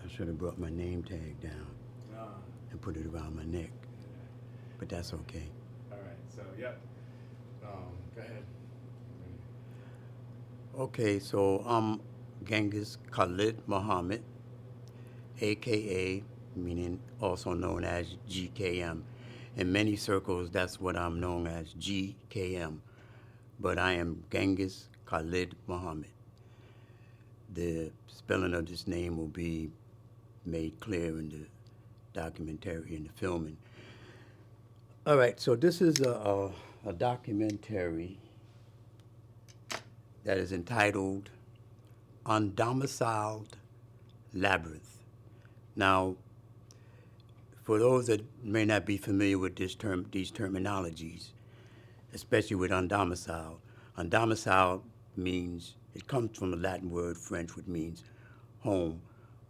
I should have brought my name tag down Ah, and put it around my neck, but that's okay. all right. So, yep. Go ahead. Okay, so I'm Genghis Khalid Muhammad, aka meaning also known as GKM. In many circles, that's what I'm known as, GKM. But I am Genghis Khalid Muhammad. The spelling of this name will be made clear in the documentary, in the filming. All right, so this is a documentary that is entitled Undomiciled Labyrinth. Now, for those that may not be familiar with these terminologies, especially with undomiciled, undomiciled means, it comes from the Latin word French, which means home.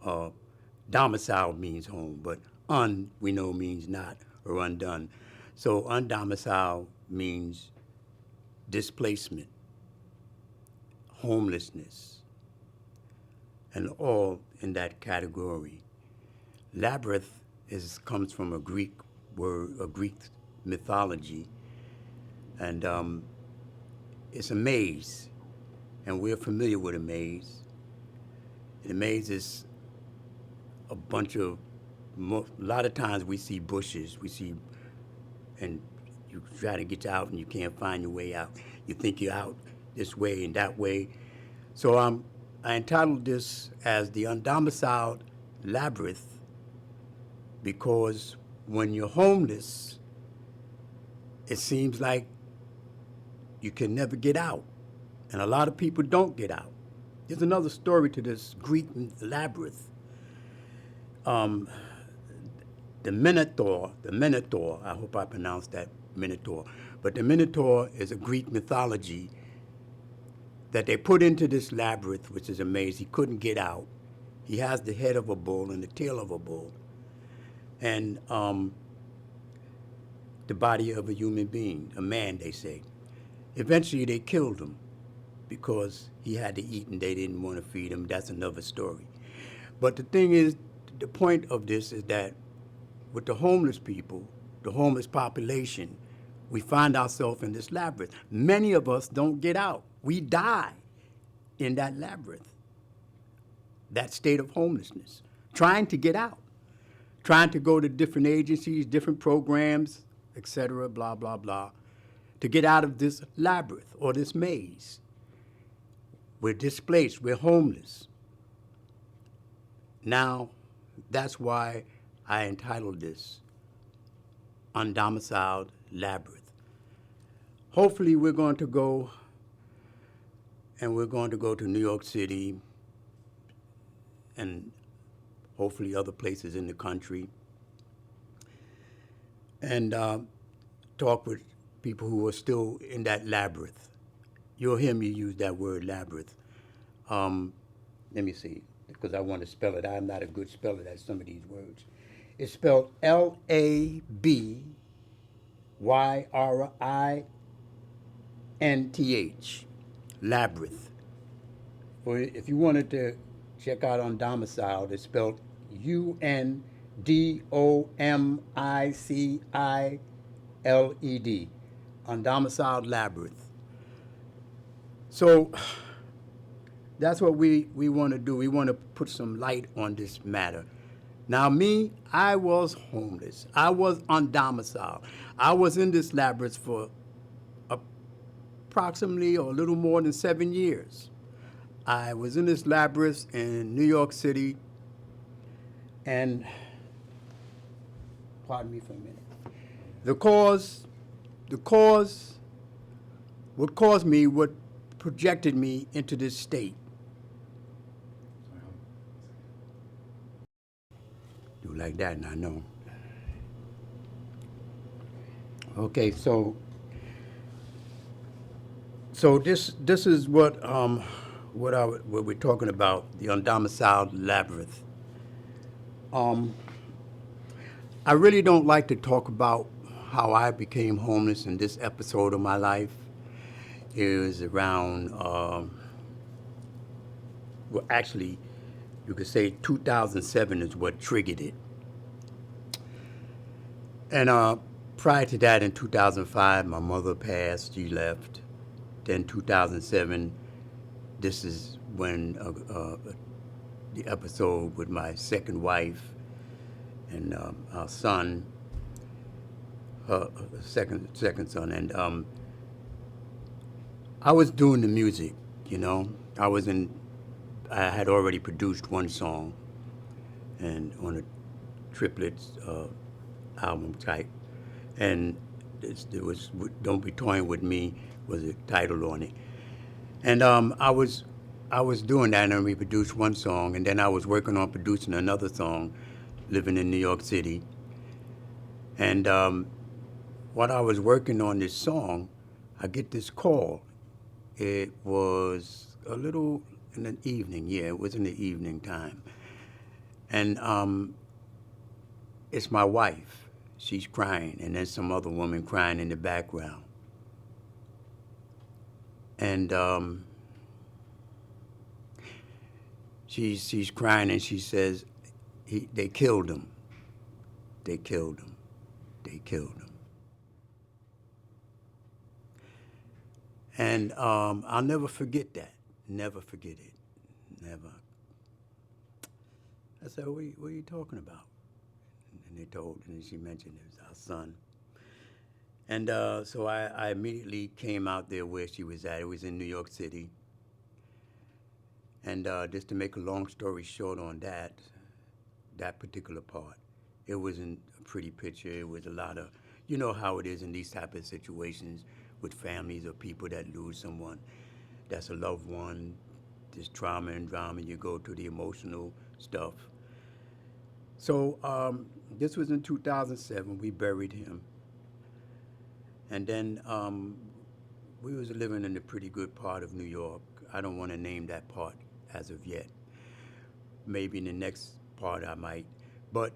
Uh, Domicile means home, but un, we know, means not or undone. So undomiciled means displacement, homelessness, and all in that category. Labyrinth comes from a Greek word, a Greek mythology, and it's a maze, and we're familiar with a maze. The maze is a bunch of, a lot of times we see bushes, and you try to get out and you can't find your way out. You think you're out this way and that way. So I entitled this as the Undomiciled Labyrinth because when you're homeless, it seems like you can never get out. And a lot of people don't get out. There's another story to this Greek labyrinth. The Minotaur, I hope I pronounced that Minotaur, but the Minotaur is a Greek mythology that they put into this labyrinth, which is a maze. He couldn't get out. He has the head of a bull and the tail of a bull, and the body of a human being, a man, they say. Eventually, they killed him because he had to eat and they didn't want to feed him. That's another story. But the thing is, the point of this is that with the homeless people, the homeless population, we find ourselves in this labyrinth. Many of us don't get out. We die in that labyrinth, that state of homelessness, trying to get out, trying to go to different agencies, different programs, etc., blah, blah, blah, to get out of this labyrinth or this maze. We're displaced, we're homeless. Now, that's why I entitled this Undomiciled Labyrinth. Hopefully we're going to go to New York City and hopefully other places in the country and talk with people who are still in that labyrinth. You'll hear me use that word labyrinth. Let me see, because I want to spell it. I'm not a good speller at some of these words. It's spelled Labyrinth, labyrinth. Or if you wanted to check out Undomiciled, it's spelled Undomiciled, Undomiciled Labyrinth. So that's what we want to do. We want to put some light on this matter. Now, me, I was homeless. I was undomiciled. I was in this labyrinth for approximately or a little more than 7 years. I was in this labyrinth in New York City, and pardon me for a minute. What caused me, what projected me into this state. Do like that, and I know. Okay, so this is what we're talking about, the Undomiciled Labyrinth. I really don't like to talk about how I became homeless in this episode of my life. It was around, well, actually, You could say 2007 is what triggered it. And prior to that, in 2005, my mother passed. She left. Then 2007, this is when the episode with my second wife and our son, her second son, and I was doing the music. You know, I had already produced one song, and on a triplets album type, and it was "Don't Be Toying with Me" was the title on it, and I was doing that, and we produced one song, and then I was working on producing another song, living in New York City, and while I was working on this song, I get this call. It was a little in the evening, yeah, it was in the evening time, and it's my wife. She's crying, and there's some other woman crying in the background. And she's crying, and she says, "They killed him. They killed him. They killed him." And I'll never forget that. Never forget it. Never. I said, what are you talking about? And and she mentioned it was our son. And so I immediately came out there where she was at. It was in New York City. And just to make a long story short on that particular part, it wasn't a pretty picture. It was a lot of, you know how it is in these type of situations with families or people that lose someone that's a loved one. There's trauma and drama. You go to the emotional stuff. So this was in 2007. We buried him. And then we was living in a pretty good part of New York. I don't want to name that part as of yet. Maybe in the next part I might. But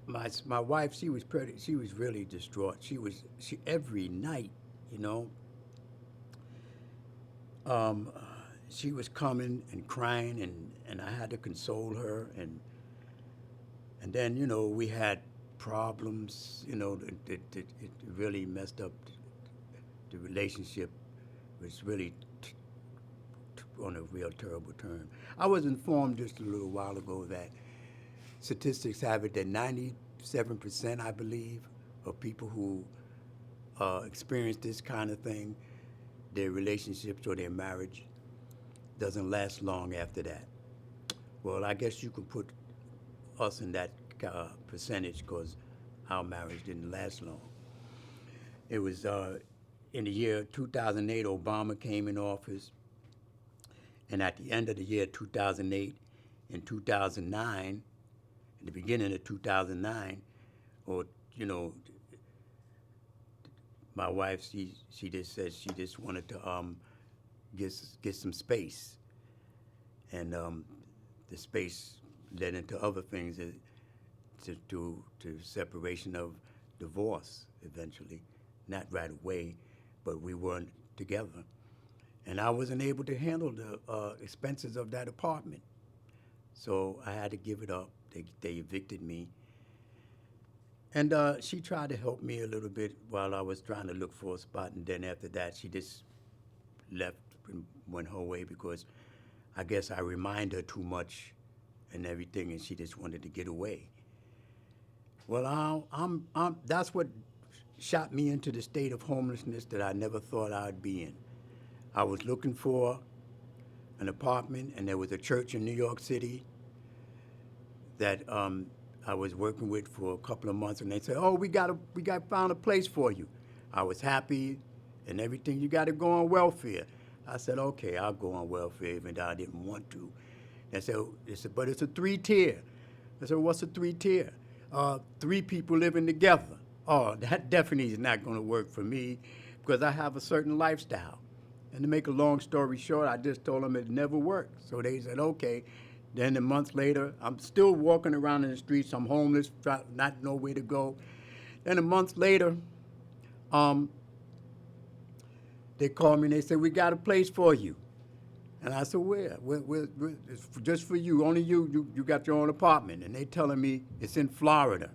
my wife, she was really distraught. She every night, you know, she was coming and crying, and I had to console her, and then, you know, we had problems, you know, it really messed up the relationship. Was really on a real terrible term. I was informed just a little while ago that statistics have it that 97%, I believe, of people who experience this kind of thing, their relationships or their marriage doesn't last long after that. Well, I guess you could put us in that percentage because our marriage didn't last long. It was in the year 2008, Obama came in office, and at the end of the year 2008, in 2009, in the beginning of 2009, or, you know, my wife, she just said she just wanted to get some space, and the space led into other things to separation of divorce eventually, not right away, but we weren't together, and I wasn't able to handle the expenses of that apartment, so I had to give it up. They evicted me. And she tried to help me a little bit while I was trying to look for a spot. And then after that, she just left and went her way because I guess I remind her too much and everything, and she just wanted to get away. Well, that's what shot me into the state of homelessness that I never thought I'd be in. I was looking for an apartment, and there was a church in New York City that I was working with for a couple of months, and they said, "Oh, we got found a place for you." I was happy and everything. "You got to go on welfare." I said, "Okay, I'll go on welfare," even though I didn't want to. They said, "But it's a 3-tier." I said, "What's a 3-tier?" 3 people living together. Oh, that definitely is not going to work for me because I have a certain lifestyle. And to make a long story short, I just told them it never worked. So they said, "Okay." Then a month later, I'm still walking around in the streets. I'm homeless, not know where to go. Then a month later, they called me and they said, "We got a place for you." And I said, where? It's just for you. Only you got your own apartment. And they telling me it's in Florida.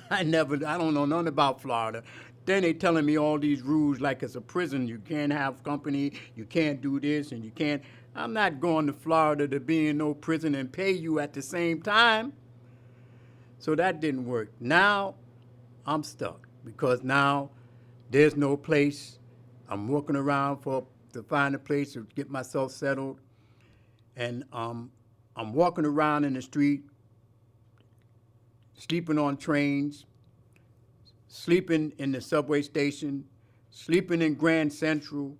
I don't know nothing about Florida. Then they telling me all these rules like it's a prison. You can't have company, you can't do this, and you can't. I'm not going to Florida to be in no prison and pay you at the same time. So that didn't work. Now I'm stuck because now there's no place. I'm walking around to find a place to get myself settled. And I'm walking around in the street, sleeping on trains, sleeping in the subway station, sleeping in Grand Central,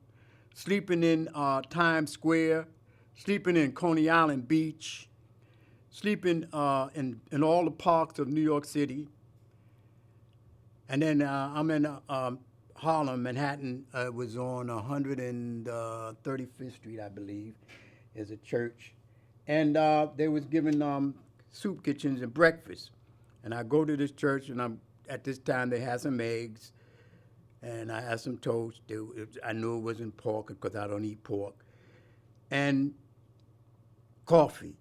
sleeping in Times Square, sleeping in Coney Island Beach, sleeping in all the parks of New York City. And then I'm in Harlem, Manhattan. It was on 135th Street, I believe, is a church. And they was giving soup kitchens and breakfast. And I go to this church, and at this time they had some eggs, and I had some toast. I knew it wasn't pork because I don't eat pork. And coffee.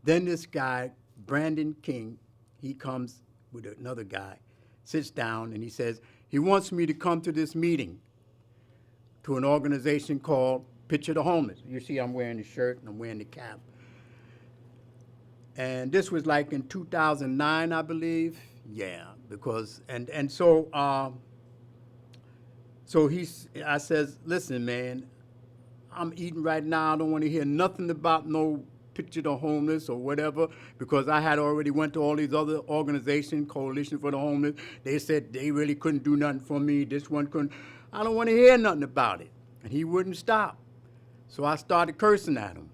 Then this guy, Brandon King, he comes with another guy, sits down, and he says, he wants me to come to this meeting to an organization called Picture the Homeless. You see I'm wearing the shirt and I'm wearing the cap. And this was like in 2009, I believe. Yeah, because, so I says, listen, man, I'm eating right now. I don't want to hear nothing about no Picture the Homeless or whatever, because I had already went to all these other organizations, Coalition for the Homeless. They said they really couldn't do nothing for me. This one couldn't. I don't want to hear nothing about it. And he wouldn't stop. So I started cursing at him,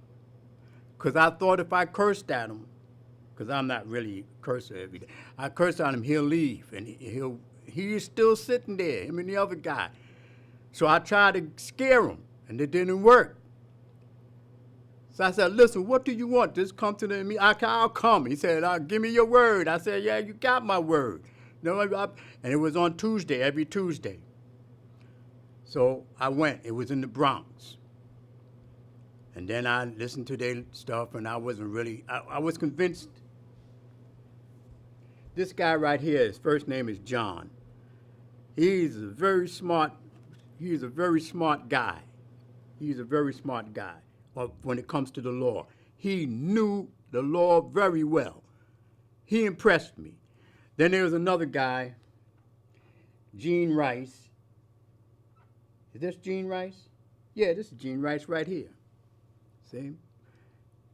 because I thought if I cursed at him, because I'm not really a cursor every day, I cursed at him, he'll leave, and he's still sitting there, him and the other guy. So I tried to scare him, and it didn't work. So I said, listen, what do you want? Just come to me. I'll come. He said, give me your word. I said, yeah, you got my word. And it was on Tuesday, every Tuesday. So I went. It was in the Bronx. And then I listened to their stuff, and I wasn't really, I was convinced. This guy right here, his first name is John. He's a very smart guy. He's a very smart guy when it comes to the law. He knew the law very well. He impressed me. Then there was another guy, Gene Rice. Is this Gene Rice? Yeah, this is Gene Rice right here. See?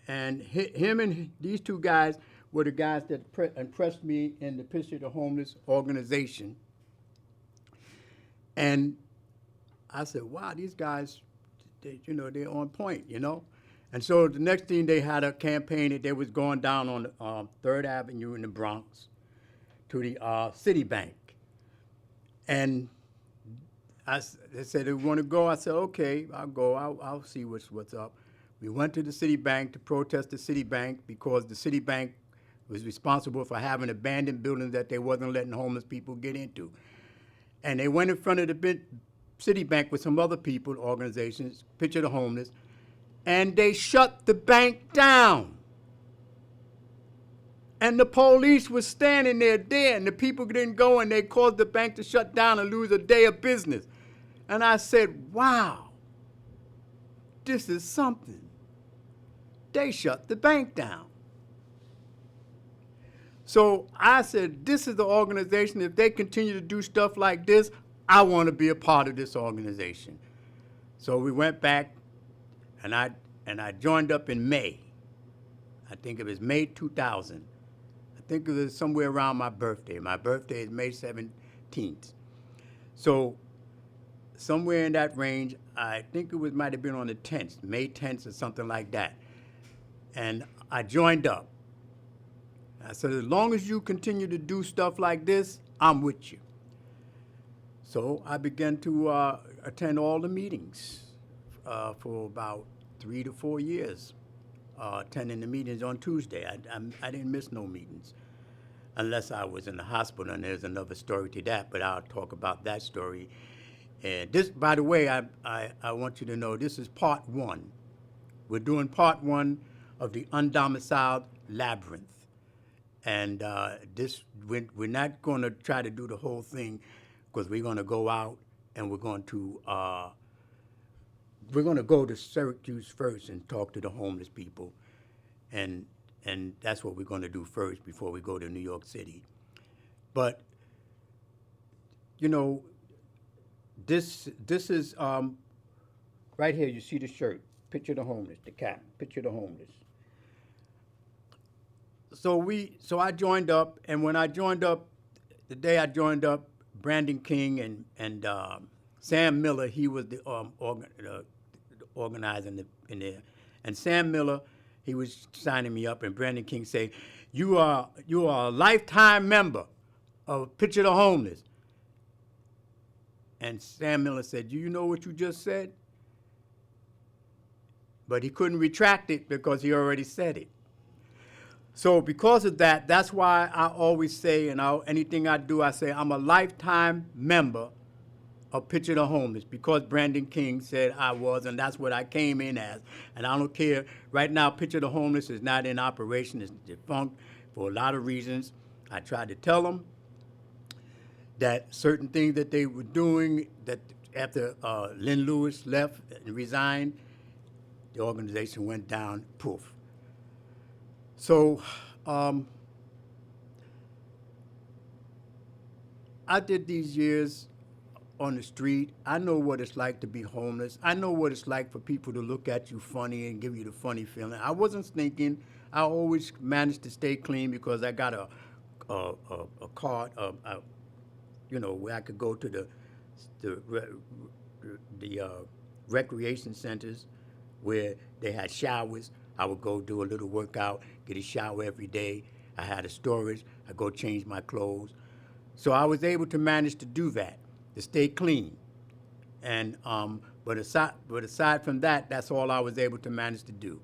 And him and these two guys were the guys that impressed me in the Picture the Homeless organization. And I said, wow, these guys, they're on point, And so the next thing, they had a campaign that they was going down on 3rd Avenue in the Bronx to the Citibank. And they said, they want to go? I said, okay, I'll go. I'll see what's up. We went to the Citibank to protest the Citibank because the Citibank was responsible for having abandoned buildings that they wasn't letting homeless people get into. And they went in front of the Citibank with some other people, organizations, Picture the Homeless, and they shut the bank down. And the police was standing there, and the people didn't go, and they caused the bank to shut down and lose a day of business. And I said, wow, this is something. They shut the bank down. So I said, this is the organization. If they continue to do stuff like this, I want to be a part of this organization. So we went back, and I joined up in May. I think it was May 2000. I think it was somewhere around my birthday. My birthday is May 17th. So somewhere in that range, I think it might have been on the 10th, May 10th or something like that. And I joined up. I said, as long as you continue to do stuff like this, I'm with you. So I began to attend all the meetings for about 3 to 4 years, attending the meetings on Tuesday. I didn't miss no meetings, unless I was in the hospital, and there's another story to that, but I'll talk about that story And this, by the way, I want you to know this is part one. We're doing part one of the Undomiciled Labyrinth. And we're not going to try to do the whole thing because we're going to go out and we're going to go to Syracuse first and talk to the homeless people. And, and that's what we're going to do first before we go to New York City. But, you know, this is right here. You see the shirt. Picture the homeless. The cap. Picture the homeless. So I joined up, and when I joined up, the day I joined up, Brandon King and Sam Miller, he was the organizer in there, and Sam Miller, he was signing me up, and Brandon King said, "You are a lifetime member of Picture the Homeless." And Sam Miller said, "Do you know what you just said?" But he couldn't retract it because he already said it. So because of that, that's why I always say, and anything I do, I say I'm a lifetime member of Picture the Homeless because Brandon King said I was, and that's what I came in as. And I don't care. Right now, Picture the Homeless is not in operation. It's defunct for a lot of reasons. I tried to tell them that certain things that they were doing, that after Lynn Lewis left and resigned, the organization went down, poof. So I did these years on the street. I know what it's like to be homeless. I know what it's like for people to look at you funny and give you the funny feeling. I wasn't stinking. I always managed to stay clean because I got a card, where I could go to the recreation centers where they had showers. I would go do a little workout, get a shower every day. I had a storage. I go change my clothes. So I was able to manage to do that, to stay clean. And but aside from that, that's all I was able to manage to do.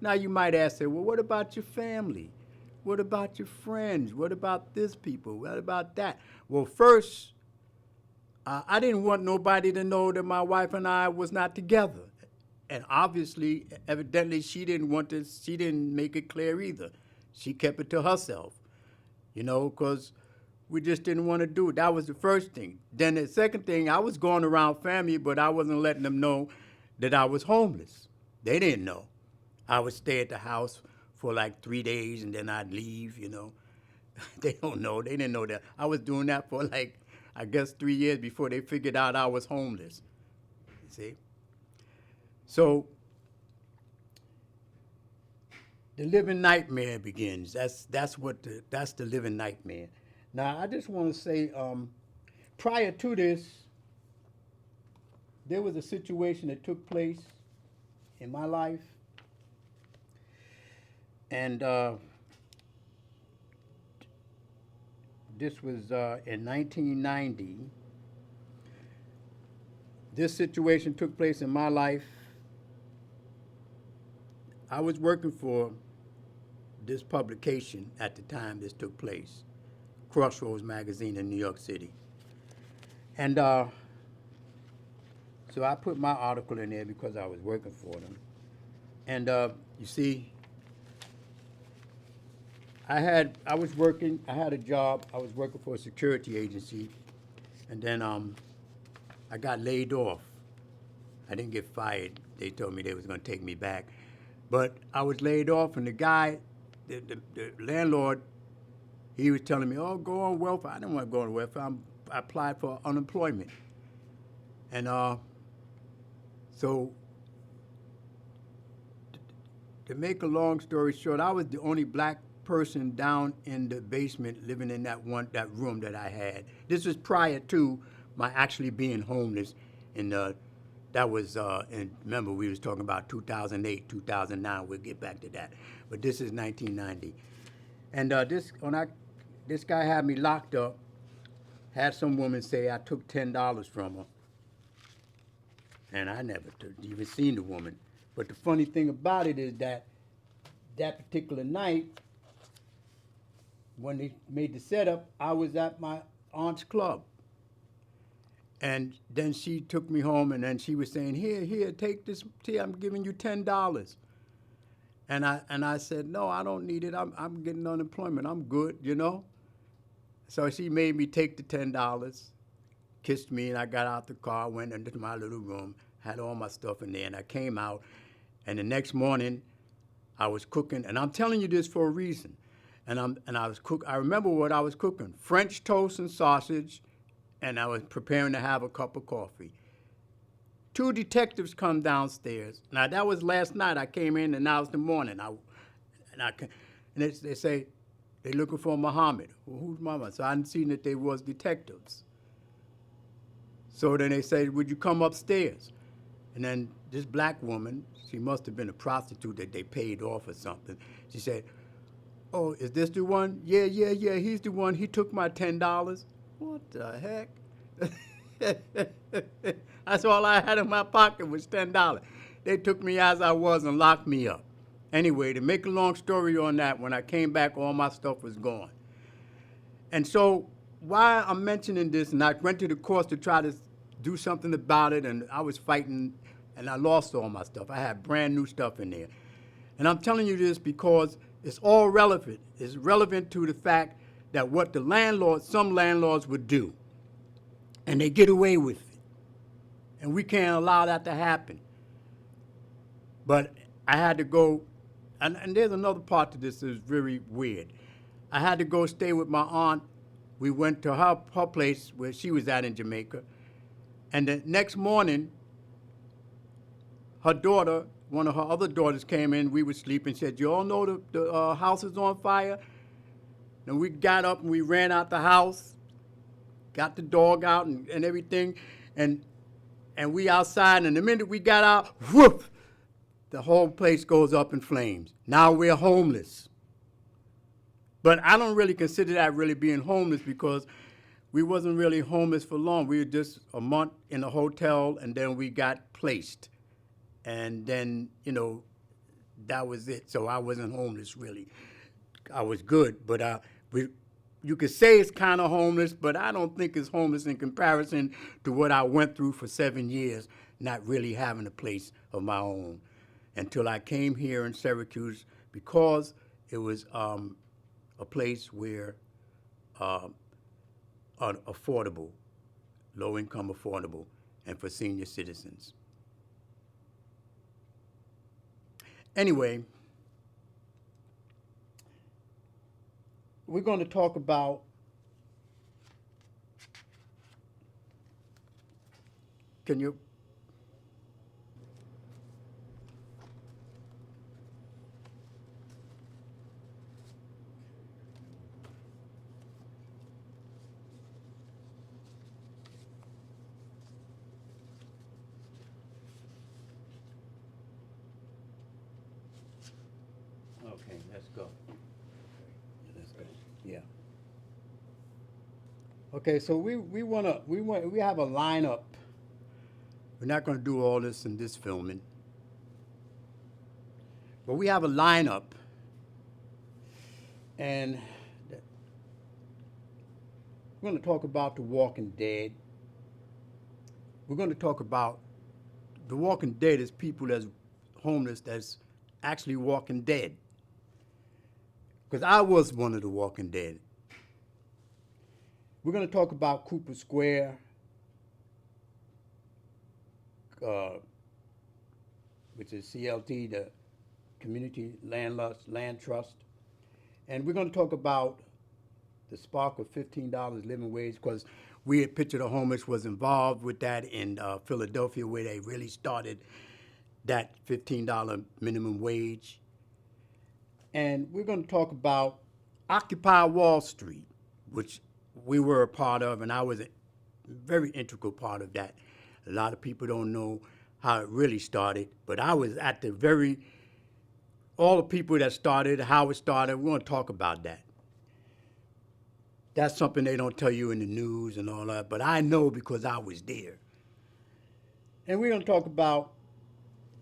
Now you might ask, well, what about your family? What about your friends? What about this people? What about that? Well, first, I didn't want nobody to know that my wife and I was not together. And obviously, evidently, she didn't make it clear either. She kept it to herself, because we just didn't want to do it. That was the first thing. Then the second thing, I was going around family, but I wasn't letting them know that I was homeless. They didn't know. I would stay at the house for like 3 days, and then I'd leave, They don't know. They didn't know that. I was doing that for I guess 3 years before they figured out I was homeless, you see? So the living nightmare begins. That's the living nightmare. Now I just want to say, prior to this, there was a situation that took place in my life, and this was in 1990. This situation took place in my life. I was working for this publication at the time this took place, Crossroads magazine in New York City. And so I put my article in there because I was working for them. And you see, I had a job. I was working for a security agency, and then I got laid off. I didn't get fired. They told me they was going to take me back. But I was laid off, and the guy, the landlord, he was telling me, "Oh, go on welfare." I didn't want to go on welfare. I applied for unemployment. And so to make a long story short, I was the only black person down in the basement living in that room that I had. This was prior to my actually being homeless. And that was, and remember we was talking about 2008, 2009. We'll get back to that. But this is 1990. And this guy had me locked up. Had some woman say I took $10 from her. And I never even seen the woman. But the funny thing about it is that particular night, when they made the setup, I was at my aunt's club. And then she took me home, and then she was saying, here, take this tea. I'm giving you $10. And I said, no, I don't need it. I'm getting unemployment. I'm good, you know. So she made me take the $10, kissed me, and I got out the car, went into my little room, had all my stuff in there, and I came out. And the next morning, I was cooking, and I'm telling you this for a reason. I remember what I was cooking: French toast and sausage, and I was preparing to have a cup of coffee. Two detectives come downstairs. Now that was last night. I came in, and now it's the morning. They say they're looking for Muhammad. Well, who's Muhammad? So I seen that they was detectives. So then they said, would you come upstairs? And then this black woman, she must have been a prostitute that they paid off or something. She said, oh, is this the one? Yeah, he's the one. He took my $10. What the heck? That's all I had in my pocket was $10. They took me as I was and locked me up. Anyway, to make a long story on that, when I came back, all my stuff was gone. And so why I'm mentioning this, and I went to the courts to try to do something about it, and I was fighting, and I lost all my stuff. I had brand new stuff in there. And I'm telling you this because it's all relevant. It's relevant to the fact that what some landlords would do, and they get away with it. And we can't allow that to happen. But I had to go, and there's another part to this that is very weird. I had to go stay with my aunt. We went to her place where she was at in Jamaica. And the next morning, her daughter, one of her other daughters came in. We were sleeping, said, you all know the house is on fire? And we got up and we ran out the house, got the dog out and everything. And we outside, and the minute we got out, whoop, the whole place goes up in flames. Now we're homeless. But I don't really consider that really being homeless because we wasn't really homeless for long. We were just a month in a hotel, and then we got placed. And then, that was it. So I wasn't homeless, really. I was good. But you could say it's kind of homeless, but I don't think it's homeless in comparison to what I went through for 7 years, not really having a place of my own, until I came here in Syracuse because it was a place where affordable, low-income affordable, and for senior citizens. Anyway, we're going to talk about can you okay, let's go. Yeah. Okay, so we have a lineup. We're not going to do all this in this filming, but we have a lineup, and we're going to talk about The Walking Dead. We're going to talk about The Walking Dead as people that's homeless that's actually walking dead. Because I was one of the Walking Dead. We're going to talk about Cooper Square, which is CLT, the Community Land Trust. And we're going to talk about the spark of $15 living wage, because we at Picture the Homeless was involved with that in Philadelphia, where they really started that $15 minimum wage. And we're going to talk about Occupy Wall Street, which we were a part of, and I was a very integral part of that. A lot of people don't know how it really started, but I was at all the people that started, how it started. We're going to talk about that. That's something they don't tell you in the news and all that, but I know because I was there. And we're going to talk about,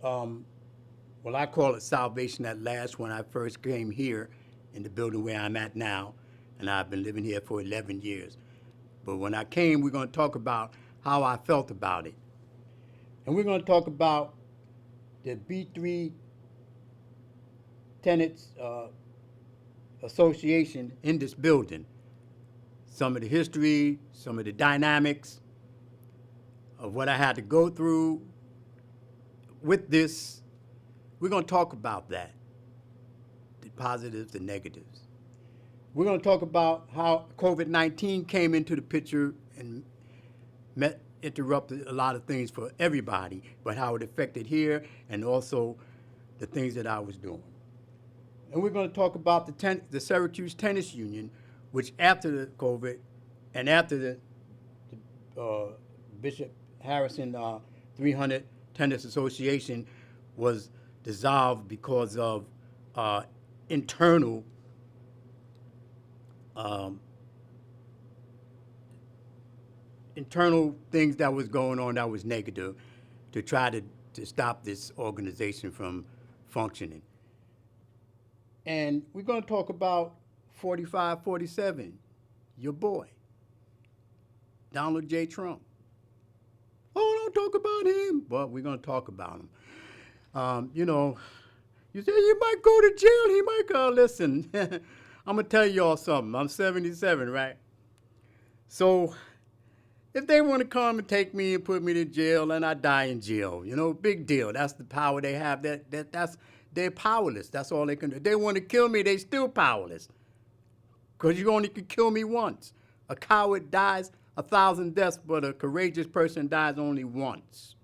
I call it salvation at last. When I first came here in the building where I'm at now, and I've been living here for 11 years. But when I came, we're going to talk about how I felt about it. And we're going to talk about the B3 Tenants Association in this building. Some of the history, some of the dynamics of what I had to go through with this. We're going to talk about that, the positives, the negatives. We're going to talk about how COVID-19 came into the picture and interrupted a lot of things for everybody, but how it affected here and also the things that I was doing. And we're going to talk about the Syracuse Tennis Union, which after the COVID and after the Bishop Harrison 300 Tennis Association was dissolved because of internal internal things that was going on that was negative to try to stop this organization from functioning. And we're going to talk about 4547, your boy, Donald J. Trump. Oh, don't talk about him. But we're going to talk about him. You know, you say he might go to jail. He might go. Listen, I'm going to tell y'all something. I'm 77, right? So if they want to come and take me and put me to jail and I die in jail, you know, big deal. That's the power they have. They're powerless. That's all they can do. If they want to kill me, they still powerless. Because you only can kill me once. A coward dies 1,000 deaths, but a courageous person dies only once.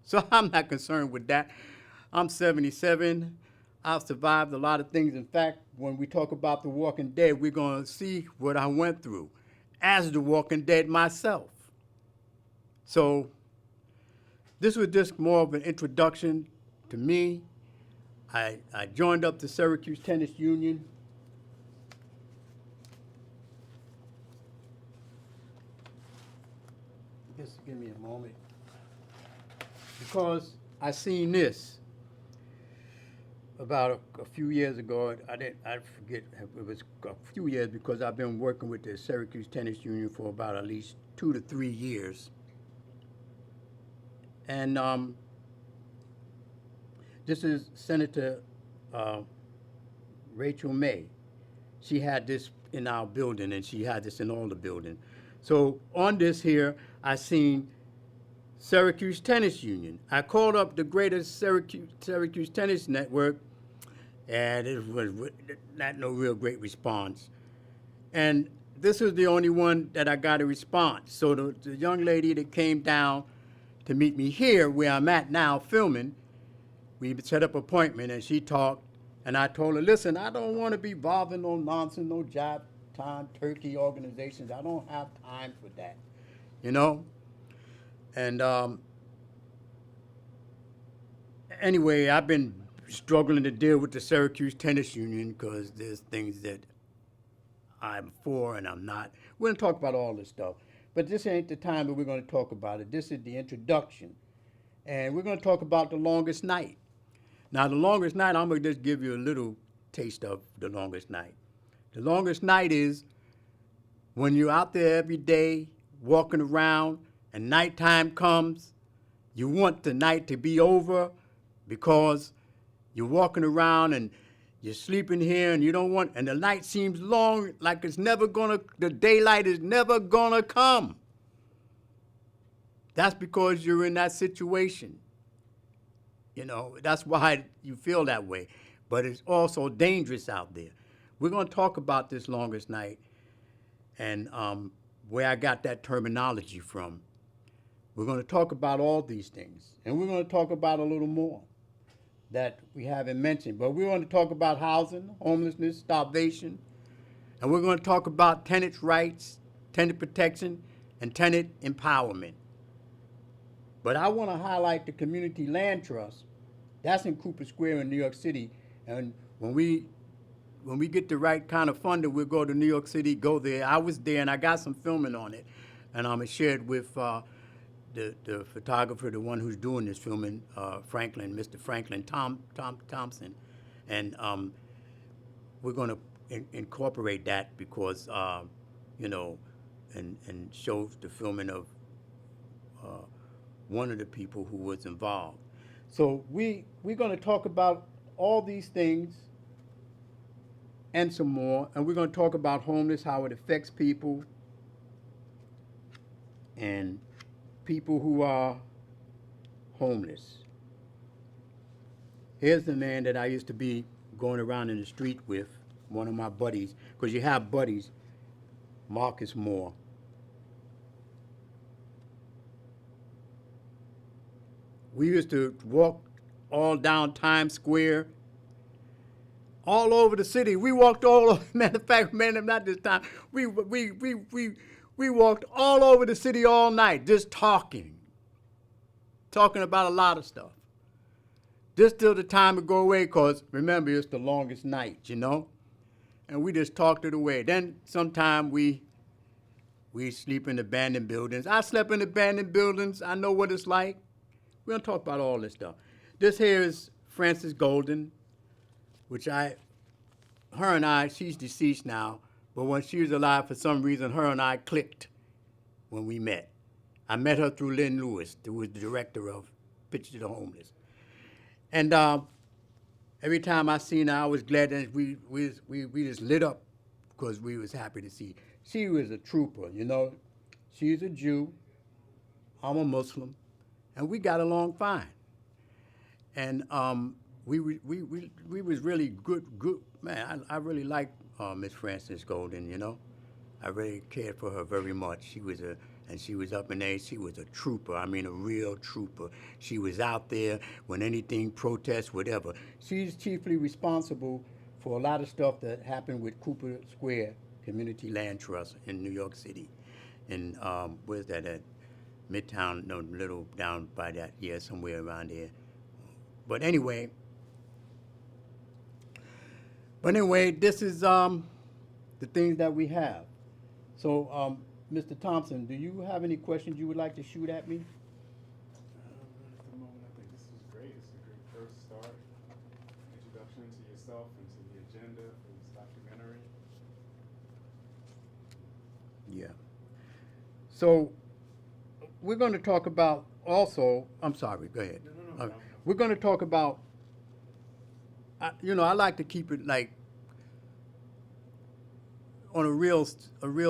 So I'm not concerned with that. I'm 77. I've survived a lot of things. In fact, when we talk about The Walking Dead, we're going to see what I went through as The Walking Dead myself. So this was just more of an introduction to me. I joined up the Syracuse Tennis Union. Just give me a moment. Because I seen this about a few years ago. I forget, it was a few years because I've been working with the Syracuse Tennis Union for about at least 2 to 3 years. And this is Senator Rachel May. She had this in our building, and she had this in all the buildings. So on this here, I seen Syracuse Tennis Union. I called up the Greater Syracuse Tennis Network, and it was not no real great response. And this was the only one that I got a response. So the young lady that came down to meet me here, where I'm at now filming, we set up an appointment, and she talked, and I told her, listen, I don't want to be involved in no nonsense, no job time, turkey organizations. I don't have time for that, you know? And anyway, I've been struggling to deal with the Syracuse Tennis Union because there's things that I'm for and I'm not. We're going to talk about all this stuff. But this ain't the time that we're going to talk about it. This is the introduction. And we're going to talk about The Longest Night. Now, The Longest Night, I'm going to just give you a little taste of The Longest Night. The longest night is when you're out there every day walking around and nighttime comes, you want the night to be over because you're walking around and you're sleeping here and you don't want, and the night seems long, like it's never gonna, the daylight is never gonna come. That's because you're in that situation. You know, that's why you feel that way. But it's also dangerous out there. We're gonna talk about this longest night and where I got that terminology from. We're gonna talk about all these things. And we're gonna talk about a little more that we haven't mentioned. But we want to talk about housing, homelessness, starvation, and we're going to talk about tenants' rights, tenant protection, and tenant empowerment. But I want to highlight the Community Land Trust. That's in Cooper Square in New York City. And when we get the right kind of funding, we'll go to New York City, go there. I was there, and I got some filming on it. And I'm going to share it with the photographer, the one who's doing this filming, Mr. Franklin Thompson, and we're going to incorporate that because, you know, and show the filming of one of the people who was involved. So we're going to talk about all these things and some more, and we're going to talk about homeless, how it affects people, and people who are homeless. Here's the man that I used to be going around in the street with, one of my buddies, because you have buddies, Marcus Moore. We used to walk all down Times Square, all over the city. We walked all over, matter of fact, man, not this time. We walked all over the city all night, just talking about a lot of stuff. Just till the time to go away, because remember, it's the longest night, you know? And we just talked it away. Then sometime we sleep in abandoned buildings. I slept in abandoned buildings. I know what it's like. We're going to talk about all this stuff. This here is Frances Golden, which her and I, she's deceased now, but when she was alive, for some reason, her and I clicked when we met. I met her through Lynn Lewis, who was the director of Picture the Homeless. And every time I seen her, I was glad that we just lit up because we was happy to see. She was a trooper, you know. She's a Jew, I'm a Muslim, and we got along fine. And we was really good, man, I really liked Miss Frances Golden, you know. I really cared for her very much. She was up in age. She was a trooper. I mean, a real trooper. She was out there when anything, protests, whatever. She's chiefly responsible for a lot of stuff that happened with Cooper Square Community Land Trust in New York City. And where's that at? Midtown, no, little down by that, yeah, somewhere around there. But anyway, this is the things that we have. So, Mr. Thompson, do you have any questions you would like to shoot at me? At the moment, I think this is great. It's a great first start, introduction to yourself and to the agenda for this documentary. Yeah. So, we're going to talk about also, I'm sorry, go ahead. No. We're going to talk about, I like to keep it like on a real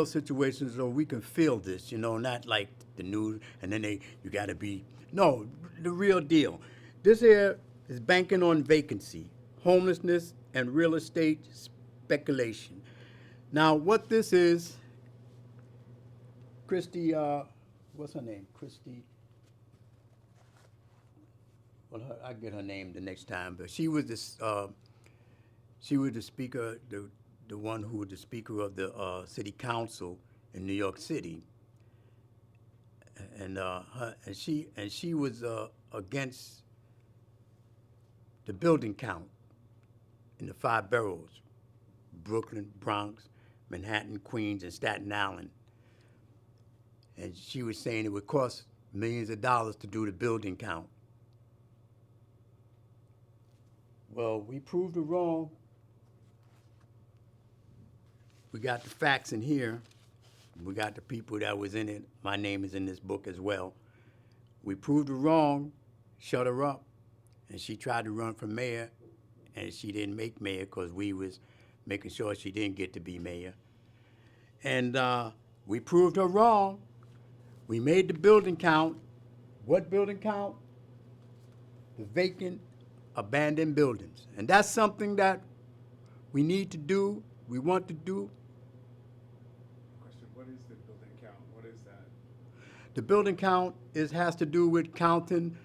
situation so we can feel this, not like the news and then you got to be, no, the real deal. This here is banking on vacancy, homelessness, and real estate speculation. Now, what this is, Christy, what's her name? Christy. Well, I'll get her name the next time. But she was the speaker, the one who was the speaker of the city council in New York City, and she was against the building count in the 5 boroughs: Brooklyn, Bronx, Manhattan, Queens, and Staten Island. And she was saying it would cost millions of dollars to do the building count. Well, we proved her wrong. We got the facts in here. We got the people that was in it. My name is in this book as well. We proved her wrong, shut her up, and she tried to run for mayor, and she didn't make mayor because we was making sure she didn't get to be mayor. And we proved her wrong. We made the building count. What building count? The vacant, abandoned buildings. And that's something that we need to do, we want to do. Question, what is the building count? What is that? The building count has to do with counting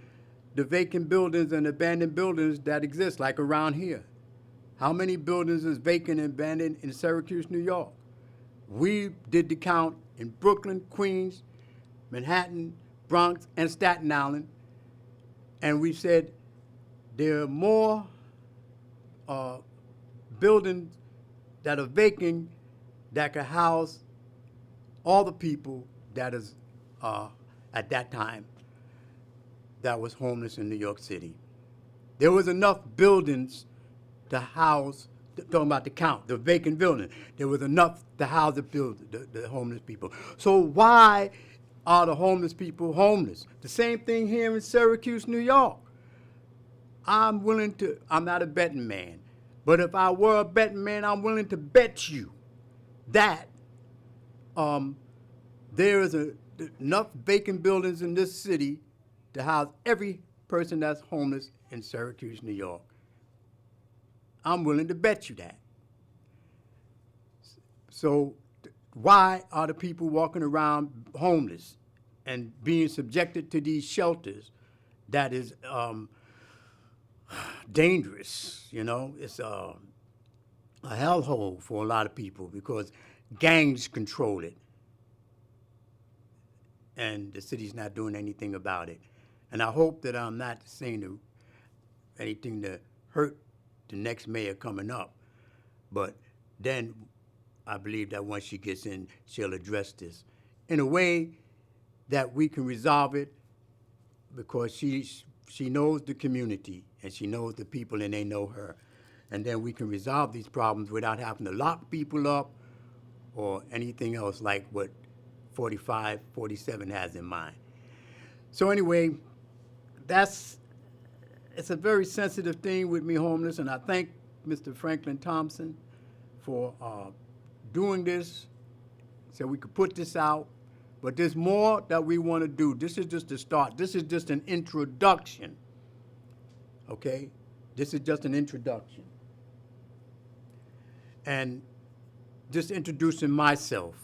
the vacant buildings and abandoned buildings that exist, like around here. How many buildings is vacant and abandoned in Syracuse, New York? We did the count in Brooklyn, Queens, Manhattan, Bronx, and Staten Island, and we said there are more buildings that are vacant that could house all the people that is at that time that was homeless in New York City. There was enough buildings to house, talking about the count, the vacant building. There was enough to house the homeless people. So why are the homeless people homeless? The same thing here in Syracuse, New York. I'm not a betting man, but if I were a betting man, I'm willing to bet you that there is enough vacant buildings in this city to house every person that's homeless in Syracuse, New York. I'm willing to bet you that. So why are the people walking around homeless and being subjected to these shelters that is dangerous? You know, it's a hellhole for a lot of people because gangs control it. And the city's not doing anything about it. And I hope that I'm not saying anything to hurt the next mayor coming up. But then I believe that once she gets in, she'll address this in a way that we can resolve it because she knows the community and she knows the people and they know her. And then we can resolve these problems without having to lock people up or anything else like what 45, 47 has in mind. So anyway, it's a very sensitive thing with me homeless, and I thank Mr. Franklin Thompson for doing this so we could put this out. But there's more that we want to do. This is just the start. This is just an introduction, okay? This is just an introduction. And just introducing myself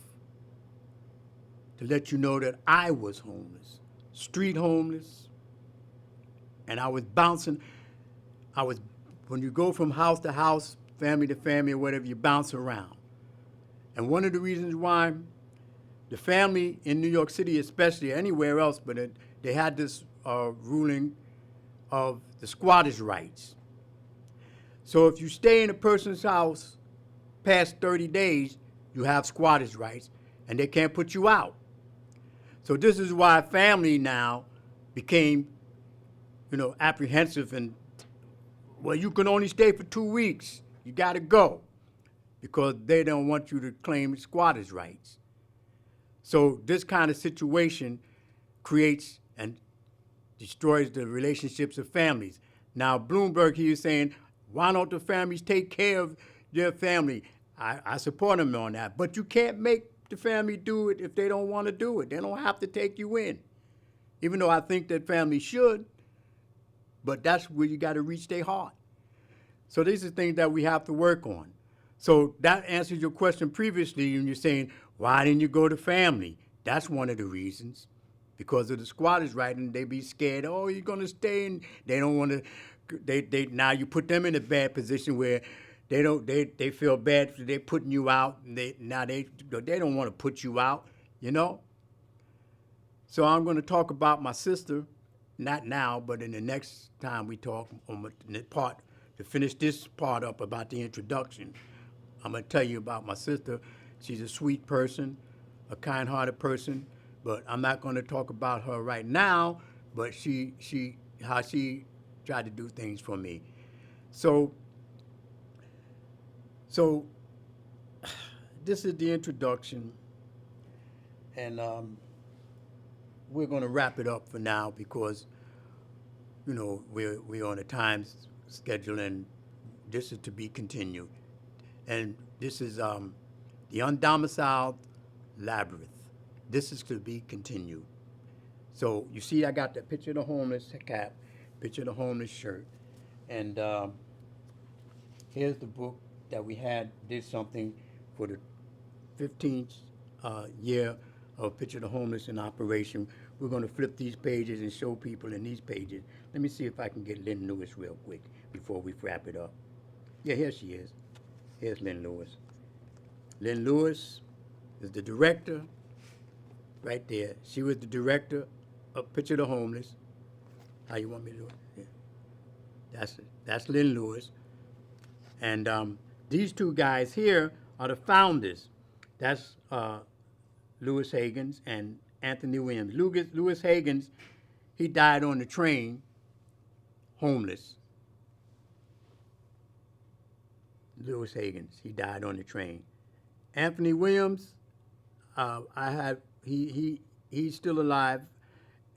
to let you know that I was homeless, street homeless, and I was bouncing. When you go from house to house, family to family, or whatever, you bounce around. And one of the reasons why the family in New York City, especially anywhere else, but they had this ruling of the squatters' rights. So if you stay in a person's house past 30 days, you have squatters' rights, and they can't put you out. So this is why family now became, apprehensive and, well, you can only stay for 2 weeks. You got to go because they don't want you to claim squatters' rights. So this kind of situation creates and destroys the relationships of families. Now, Bloomberg here is saying, why don't the families take care of their family? I support him on that, but you can't make the family do it if they don't want to do it. They don't have to take you in, even though I think that families should, but that's where you got to reach their heart. So these are things that we have to work on. So that answers your question previously, and you're saying, why didn't you go to family? That's one of the reasons, because of the squatters' right, and they be scared, oh, you're going to stay, and they don't want to, now you put them in a bad position where they feel bad for they're putting you out, and they don't want to put you out, So I'm going to talk about my sister, not now, but in the next time we talk on the part, to finish this part up about the introduction. I'm going to tell you about my sister. She's a sweet person, a kind-hearted person, but I'm not going to talk about her right now, but how she tried to do things for me. So this is the introduction, and we're going to wrap it up for now because, we're on a time schedule, and this is to be continued. And this is the Undomiciled Labyrinth. This is to be continued. So you see I got the picture of the homeless cap, picture of the homeless shirt, and here's the book that we did something for the 15th year of Picture of the Homeless in operation. We're going to flip these pages and show people in these pages. Let me see if I can get Lynn Lewis real quick before we wrap it up. Yeah, here she is. Here's Lynn Lewis. Lynn Lewis is the director right there. She was the director of Picture of the Homeless. How you want me to do it? Yeah. That's Lynn Lewis. And these two guys here are the founders. That's Louis Higgins and Anthony Williams. Louis Higgins, he died on the train, homeless. Louis Higgins, he died on the train. Anthony Williams, he he's still alive,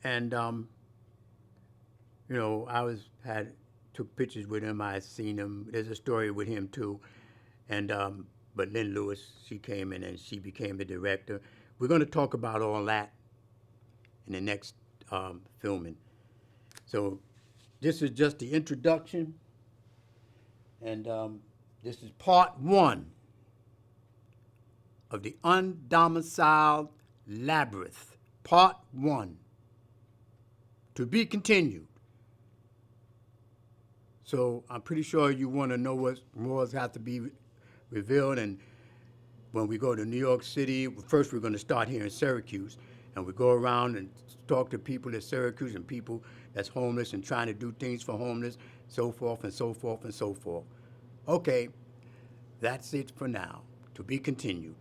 and you know, took pictures with him. I seen him. There's a story with him too, and but Lynn Lewis, she came in and she became the director. We're going to talk about all that in the next filming. So this is just the introduction, and this is part one of the Undomiciled Labyrinth, part one, to be continued. So I'm pretty sure you want to know what more has to be revealed. And when we go to New York City, first we're going to start here in Syracuse, and we go around and talk to people at Syracuse and people that's homeless and trying to do things for homeless, so forth and so forth and so forth. Okay, that's it for now. To be continued.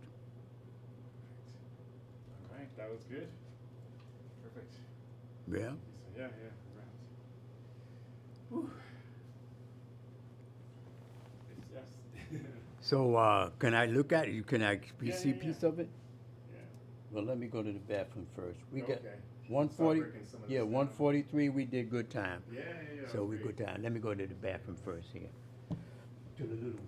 All right, that was good. Perfect. Yeah. So, yeah, right. Whew. It's just. So can I look at it? Can I see a Yeah. piece of it? Yeah. Well, let me go to the bathroom first. We got Okay. 140. Start breaking some of Yeah, this down. 143. We did good time. Yeah. So we Great. good time. Let me go to the bathroom first here. To the little